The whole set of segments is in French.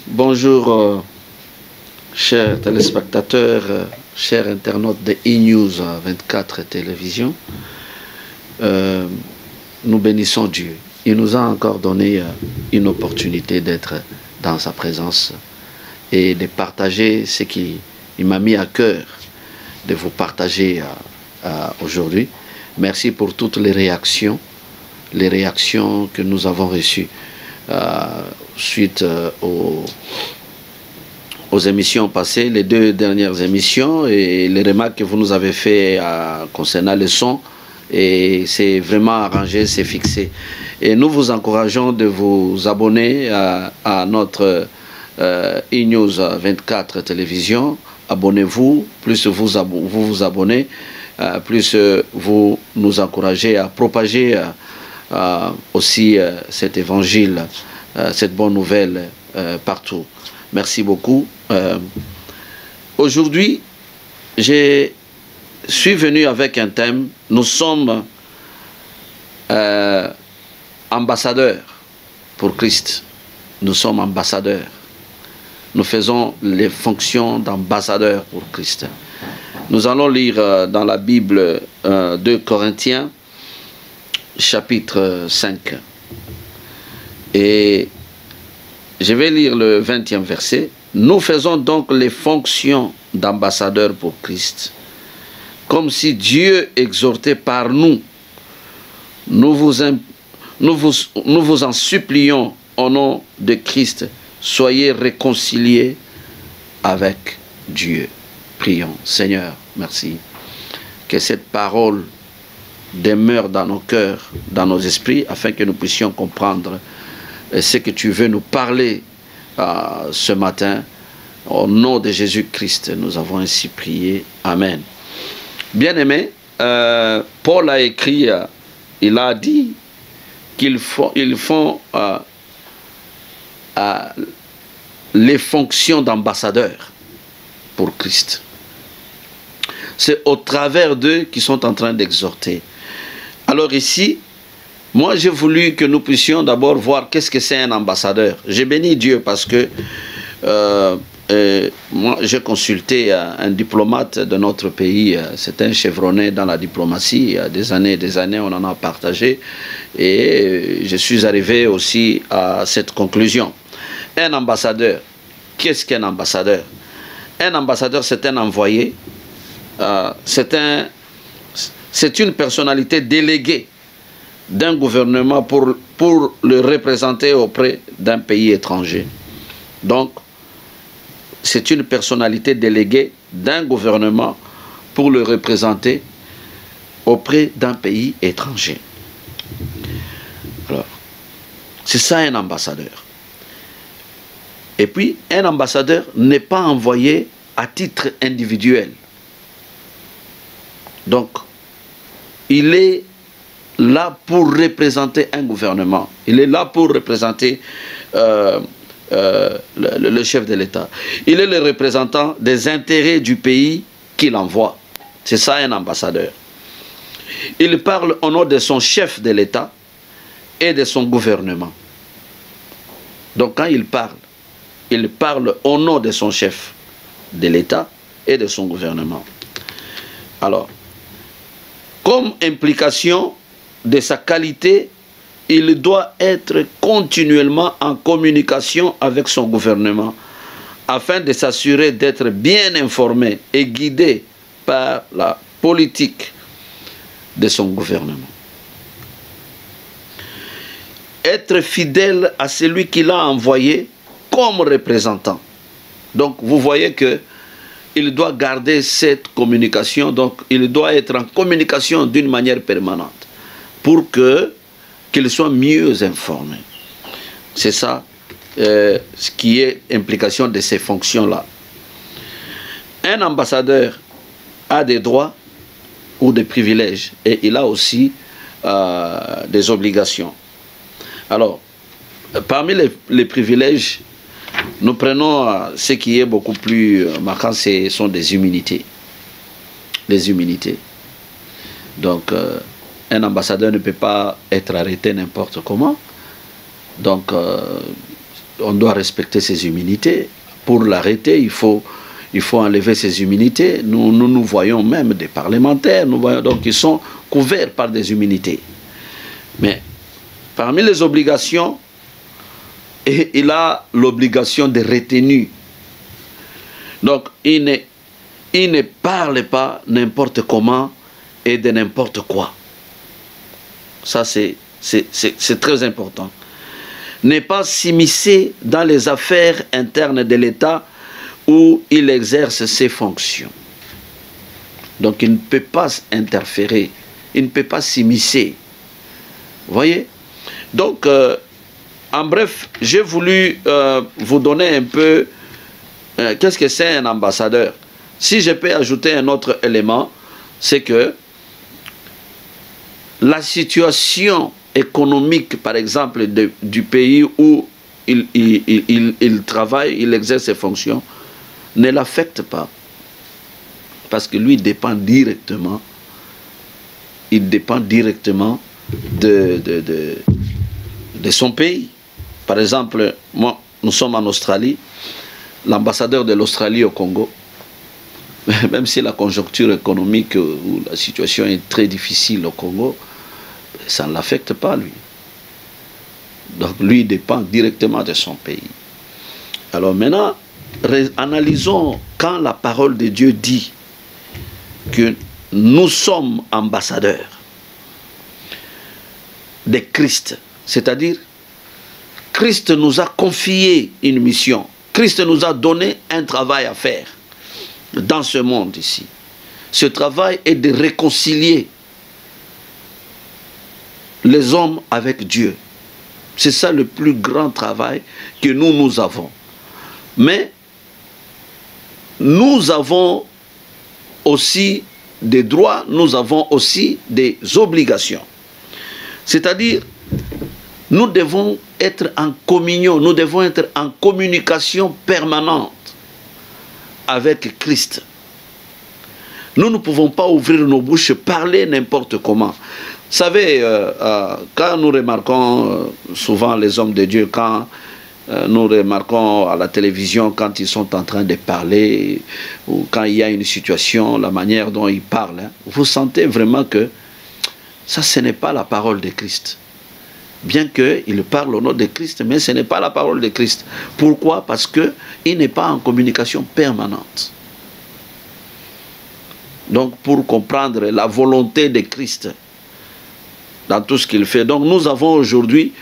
Bonjour, chers téléspectateurs, chers internautes de e-News 24 télévision. Nous bénissons Dieu. Il nous a encore donné une opportunité d'être dans sa présence et de partager ce qu'il m'a mis à cœur de vous partager aujourd'hui. Merci pour toutes les réactions que nous avons reçues suite aux émissions passées, les 2 dernières émissions, et les remarques que vous nous avez fait concernant le son. Et c'est vraiment arrangé, c'est fixé. Et nous vous encourageons de vous abonner à notre e-News 24 télévision. Abonnez-vous, plus vous vous abonnez, plus vous nous encouragez à propager aussi cet évangile, cette bonne nouvelle partout. Merci beaucoup. Aujourd'hui, je suis venu avec un thème. Nous sommes ambassadeurs pour Christ. Nous sommes ambassadeurs. Nous faisons les fonctions d'ambassadeurs pour Christ. Nous allons lire dans la Bible 2 Corinthiens, chapitre 5. Et je vais lire le 20e verset. Nous faisons donc les fonctions d'ambassadeurs pour Christ, comme si Dieu exhortait par nous. Nous vous en supplions au nom de Christ, soyez réconciliés avec Dieu. Prions. Seigneur, merci. Que cette parole demeure dans nos cœurs, dans nos esprits, afin que nous puissions comprendre ce que tu veux nous parler ce matin. Au nom de Jésus-Christ, nous avons ainsi prié. Amen. Bien-aimé, Paul a écrit, il a dit qu'ils font les fonctions d'ambassadeurs pour Christ. C'est au travers d'eux qu'ils sont en train d'exhorter. Alors ici, moi j'ai voulu que nous puissions d'abord voir qu'est-ce que c'est un ambassadeur. J'ai béni Dieu parce que moi j'ai consulté un diplomate de notre pays. C'est un chevronné dans la diplomatie. Il y a des années, on en a partagé. Et je suis arrivé aussi à cette conclusion. Un ambassadeur, qu'est-ce qu'un ambassadeur? Un ambassadeur, c'est un envoyé. C'est une personnalité déléguée d'un gouvernement pour le représenter auprès d'un pays étranger. Donc, c'est une personnalité déléguée d'un gouvernement pour le représenter auprès d'un pays étranger. Alors, c'est ça un ambassadeur. Et puis, un ambassadeur n'est pas envoyé à titre individuel. Donc, il est là pour représenter un gouvernement. Il est là pour représenter le chef de l'État. Il est le représentant des intérêts du pays qu'il envoie. C'est ça un ambassadeur. Il parle au nom de son chef de l'État et de son gouvernement. Donc quand il parle au nom de son chef de l'État et de son gouvernement. Alors, comme implication de sa qualité, il doit être continuellement en communication avec son gouvernement afin de s'assurer d'être bien informé et guidé par la politique de son gouvernement. Être fidèle à celui qui l'a envoyé comme représentant. Donc vous voyez que il doit garder cette communication, donc il doit être en communication d'une manière permanente pour qu'il soit mieux informé. C'est ça ce qui est implication de ces fonctions-là. Un ambassadeur a des droits ou des privilèges et il a aussi des obligations. Alors, parmi les privilèges, nous prenons ce qui est beaucoup plus marquant, ce sont des immunités. Les immunités. Donc, un ambassadeur ne peut pas être arrêté n'importe comment. Donc, on doit respecter ses immunités. Pour l'arrêter, il faut enlever ses immunités. Nous voyons même des parlementaires, nous voyons donc ils sont couverts par des immunités. Mais parmi les obligations, il a l'obligation de retenue. Donc il ne parle pas n'importe comment et de n'importe quoi. Ça c'est très important. Ne pas s'immiscer dans les affaires internes de l'État où il exerce ses fonctions. Donc il ne peut pas interférer, il ne peut pas s'immiscer. Vous voyez? Donc, en bref, j'ai voulu vous donner un peu qu'est-ce que c'est un ambassadeur. Si je peux ajouter un autre élément, c'est que la situation économique, par exemple, du pays où il travaille, il exerce ses fonctions, ne l'affecte pas. Parce que lui dépend directement, il dépend directement de son pays. Par exemple, moi, nous sommes en Australie, l'ambassadeur de l'Australie au Congo, même si la conjoncture économique ou la situation est très difficile au Congo, ça ne l'affecte pas, lui. Donc, lui dépend directement de son pays. Alors maintenant, analysons quand la parole de Dieu dit que nous sommes ambassadeurs de Christ. C'est-à-dire, Christ nous a confié une mission. Christ nous a donné un travail à faire dans ce monde ici. Ce travail est de réconcilier les hommes avec Dieu. C'est ça le plus grand travail que nous avons. Mais nous avons aussi des droits, nous avons aussi des obligations. C'est-à-dire, nous devons être en communion, nous devons être en communication permanente avec Christ. Nous ne pouvons pas ouvrir nos bouches, parler n'importe comment. Vous savez, quand nous remarquons souvent les hommes de Dieu, quand nous remarquons à la télévision, quand ils sont en train de parler, ou quand il y a une situation, la manière dont ils parlent, hein, vous sentez vraiment que ça, ce n'est pas la parole de Christ. Bien qu'il parle au nom de Christ, mais ce n'est pas la parole de Christ. Pourquoi? Parce qu'il n'est pas en communication permanente. Donc, pour comprendre la volonté de Christ dans tout ce qu'il fait. Donc, nous avons aujourd'hui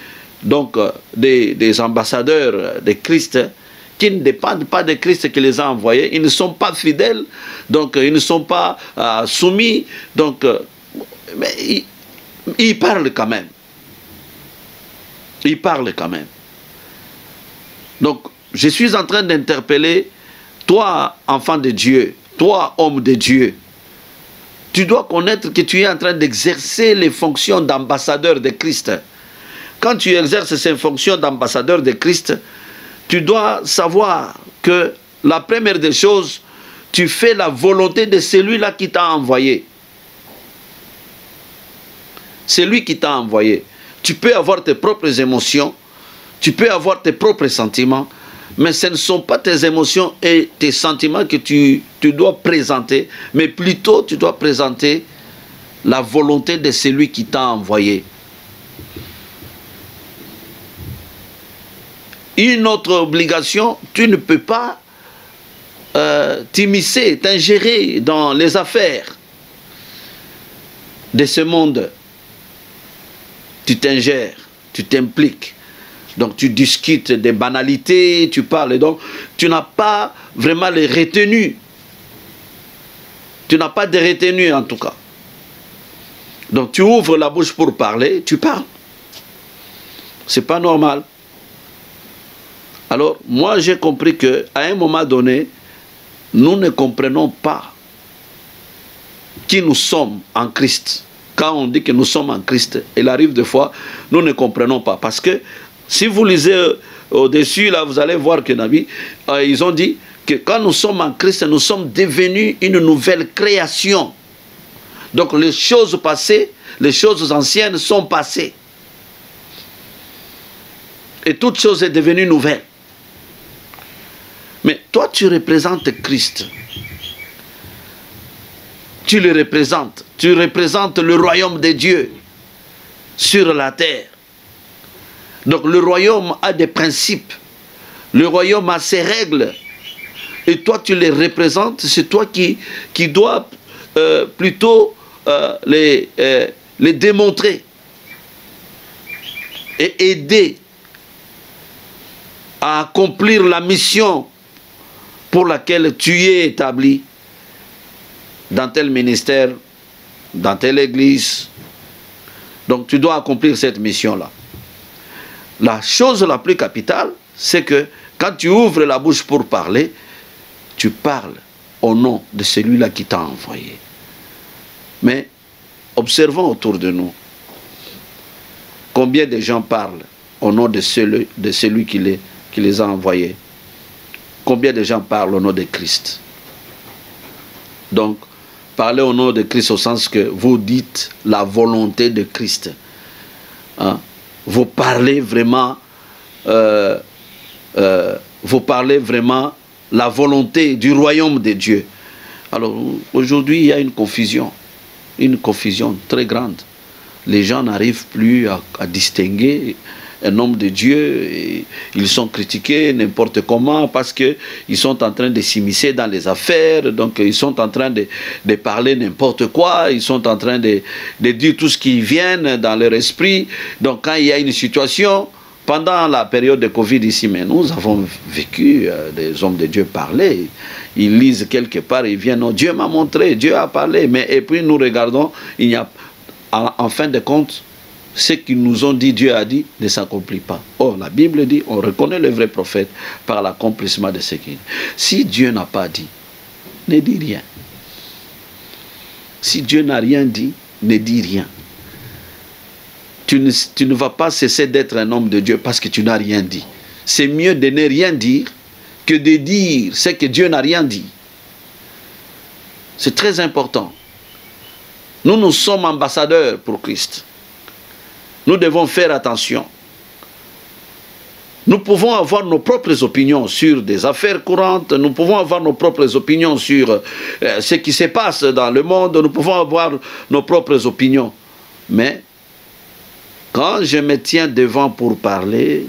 des ambassadeurs de Christ qui ne dépendent pas de Christ qui les a envoyés. Ils ne sont pas fidèles, donc ils ne sont pas soumis. Donc, mais ils parlent quand même. Il parle quand même. Donc, je suis en train d'interpeller, toi, enfant de Dieu, toi, homme de Dieu, tu dois connaître que tu es en train d'exercer les fonctions d'ambassadeur de Christ. Quand tu exerces ces fonctions d'ambassadeur de Christ, tu dois savoir que la première des choses, tu fais la volonté de celui-là qui t'a envoyé. C'est lui qui t'a envoyé. Tu peux avoir tes propres émotions, tu peux avoir tes propres sentiments, mais ce ne sont pas tes émotions et tes sentiments que tu dois présenter, mais plutôt tu dois présenter la volonté de celui qui t'a envoyé. Une autre obligation, tu ne peux pas t'immiscer, t'ingérer dans les affaires de ce monde. Tu t'ingères, tu t'impliques. Donc tu discutes des banalités, tu parles. Donc tu n'as pas vraiment les retenues. Tu n'as pas de retenues en tout cas. Donc tu ouvres la bouche pour parler, tu parles. C'est pas normal. Alors moi j'ai compris qu'à un moment donné, nous ne comprenons pas qui nous sommes en Christ. Quand on dit que nous sommes en Christ, il arrive des fois, nous ne comprenons pas. Parce que si vous lisez au-dessus, là, vous allez voir que Nabi, ils ont dit que quand nous sommes en Christ, nous sommes devenus une nouvelle création. Donc les choses passées, les choses anciennes sont passées. Et toute chose est devenue nouvelle. Mais toi, tu représentes Christ. Tu le représentes. Tu représentes le royaume de Dieu sur la terre. Donc le royaume a des principes. Le royaume a ses règles. Et toi, tu les représentes. C'est toi qui dois plutôt les démontrer. Et aider à accomplir la mission pour laquelle tu es établi dans tel ministère, dans telle église. Donc tu dois accomplir cette mission-là. La chose la plus capitale, c'est que quand tu ouvres la bouche pour parler, tu parles au nom de celui-là qui t'a envoyé. Mais observons autour de nous. Combien de gens parlent au nom de celui qui les a envoyés? Combien de gens parlent au nom de Christ? Donc, parlez au nom de Christ au sens que vous dites la volonté de Christ. Hein? Vous parlez vraiment la volonté du royaume de Dieu. Alors, aujourd'hui, il y a une confusion très grande. Les gens n'arrivent plus à distinguer un homme de Dieu. Et ils sont critiqués n'importe comment parce qu'ils sont en train de s'immiscer dans les affaires. Donc ils sont en train de parler n'importe quoi. Ils sont en train de dire tout ce qui vient dans leur esprit. Donc quand il y a une situation, pendant la période de Covid ici, mais nous avons vécu des hommes de Dieu parler. Ils lisent quelque part, ils viennent, non, Dieu m'a montré, Dieu a parlé. Mais et puis nous regardons, il n'y a en fin de compte, ce qu'ils nous ont dit, Dieu a dit, ne s'accomplit pas. Or, la Bible dit, on reconnaît le vrai prophète par l'accomplissement de ce qu'il dit. Si Dieu n'a pas dit, ne dis rien. Si Dieu n'a rien dit, ne dis rien. Tu ne vas pas cesser d'être un homme de Dieu parce que tu n'as rien dit. C'est mieux de ne rien dire que de dire ce que Dieu n'a rien dit. C'est très important. Nous sommes ambassadeurs pour Christ. Nous devons faire attention. Nous pouvons avoir nos propres opinions sur des affaires courantes. Nous pouvons avoir nos propres opinions sur ce qui se passe dans le monde. Nous pouvons avoir nos propres opinions. Mais quand je me tiens devant pour parler,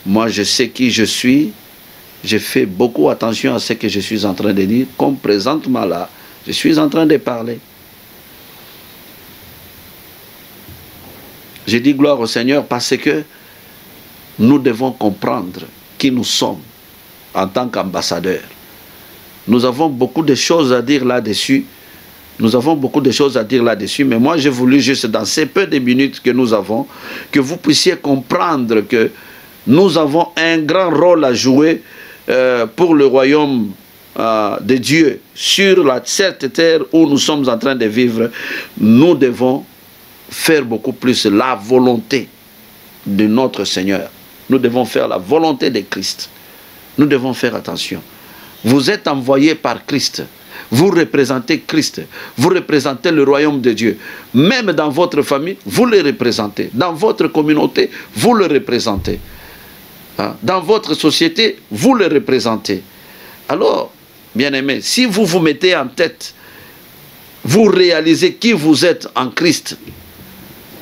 moi je sais qui je suis. Je fais beaucoup attention à ce que je suis en train de dire. Comme présentement là, je suis en train de parler. Je dis gloire au Seigneur parce que nous devons comprendre qui nous sommes en tant qu'ambassadeurs. Nous avons beaucoup de choses à dire là-dessus. Nous avons beaucoup de choses à dire là-dessus, mais moi j'ai voulu juste dans ces peu de minutes que nous avons, que vous puissiez comprendre que nous avons un grand rôle à jouer pour le royaume de Dieu sur cette terre où nous sommes en train de vivre. Nous devons faire beaucoup plus la volonté de notre Seigneur. Nous devons faire la volonté de Christ. Nous devons faire attention. Vous êtes envoyés par Christ. Vous représentez Christ. Vous représentez le royaume de Dieu. Même dans votre famille, vous le représentez. Dans votre communauté, vous le représentez. Dans votre société, vous le représentez. Alors, bien-aimés, si vous vous mettez en tête, vous réalisez qui vous êtes en Christ,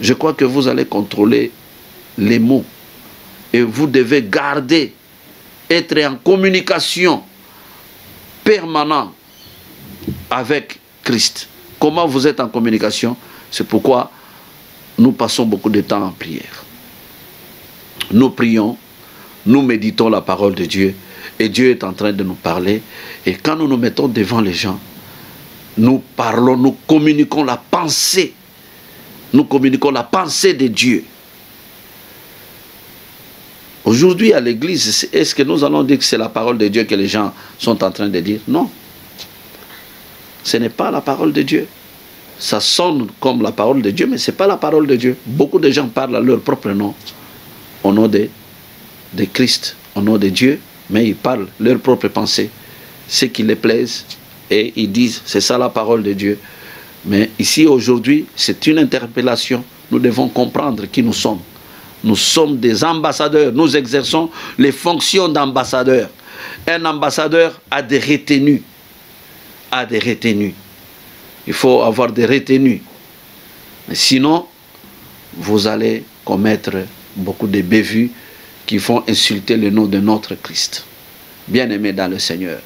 je crois que vous allez contrôler les mots. Et vous devez garder, être en communication permanente avec Christ. Comment vous êtes en communication? C'est pourquoi nous passons beaucoup de temps en prière. Nous prions, nous méditons la parole de Dieu et Dieu est en train de nous parler. Et quand nous nous mettons devant les gens, nous parlons, nous communiquons la pensée. Nous communiquons la pensée de Dieu. Aujourd'hui à l'église, est-ce que nous allons dire que c'est la parole de Dieu que les gens sont en train de dire? Non. Ce n'est pas la parole de Dieu. Ça sonne comme la parole de Dieu, mais ce n'est pas la parole de Dieu. Beaucoup de gens parlent à leur propre nom, au nom de Christ, au nom de Dieu, mais ils parlent leur propre pensée, ce qui les plaise, et ils disent, c'est ça la parole de Dieu. Mais ici, aujourd'hui, c'est une interpellation. Nous devons comprendre qui nous sommes. Nous sommes des ambassadeurs. Nous exerçons les fonctions d'ambassadeurs. Un ambassadeur a des retenues. A des retenues. Il faut avoir des retenues. Mais sinon, vous allez commettre beaucoup de bévues qui font insulter le nom de notre Christ. Bien-aimé dans le Seigneur,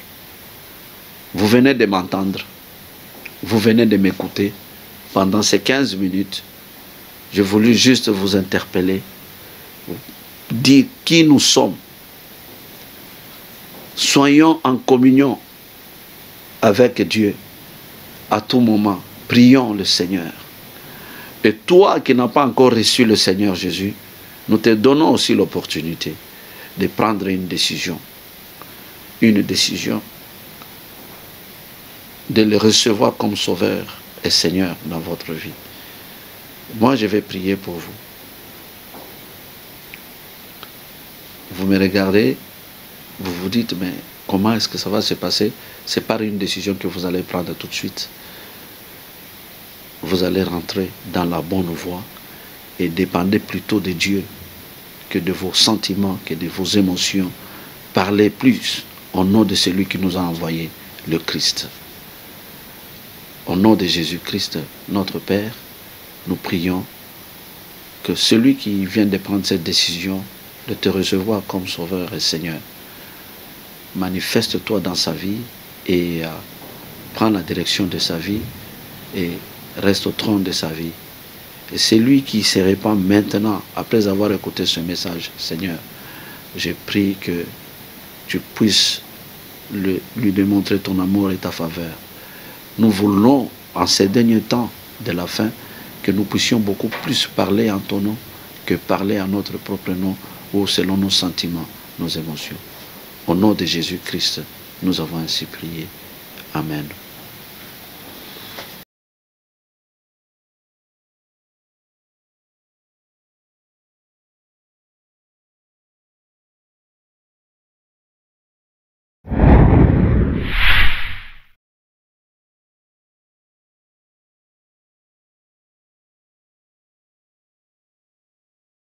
vous venez de m'entendre. Vous venez de m'écouter. Pendant ces 15 minutes, je voulais juste vous interpeller, dire qui nous sommes. Soyons en communion avec Dieu à tout moment. Prions le Seigneur. Et toi qui n'as pas encore reçu le Seigneur Jésus, nous te donnons aussi l'opportunité de prendre une décision. Une décision de le recevoir comme Sauveur et Seigneur dans votre vie. Moi, je vais prier pour vous. Vous me regardez, vous vous dites, mais comment est-ce que ça va se passer? C'est par une décision que vous allez prendre tout de suite. Vous allez rentrer dans la bonne voie et dépendez plutôt de Dieu que de vos sentiments, que de vos émotions. Parlez plus au nom de celui qui nous a envoyé, le Christ. Au nom de Jésus-Christ, notre Père, nous prions que celui qui vient de prendre cette décision de te recevoir comme Sauveur et Seigneur, manifeste-toi dans sa vie et prends la direction de sa vie et reste au trône de sa vie. Et c'est lui qui se répand maintenant, après avoir écouté ce message. Seigneur, je prie que tu puisses lui démontrer ton amour et ta faveur. Nous voulons, en ces derniers temps de la fin, que nous puissions beaucoup plus parler en ton nom que parler en notre propre nom ou selon nos sentiments, nos émotions. Au nom de Jésus-Christ, nous avons ainsi prié. Amen.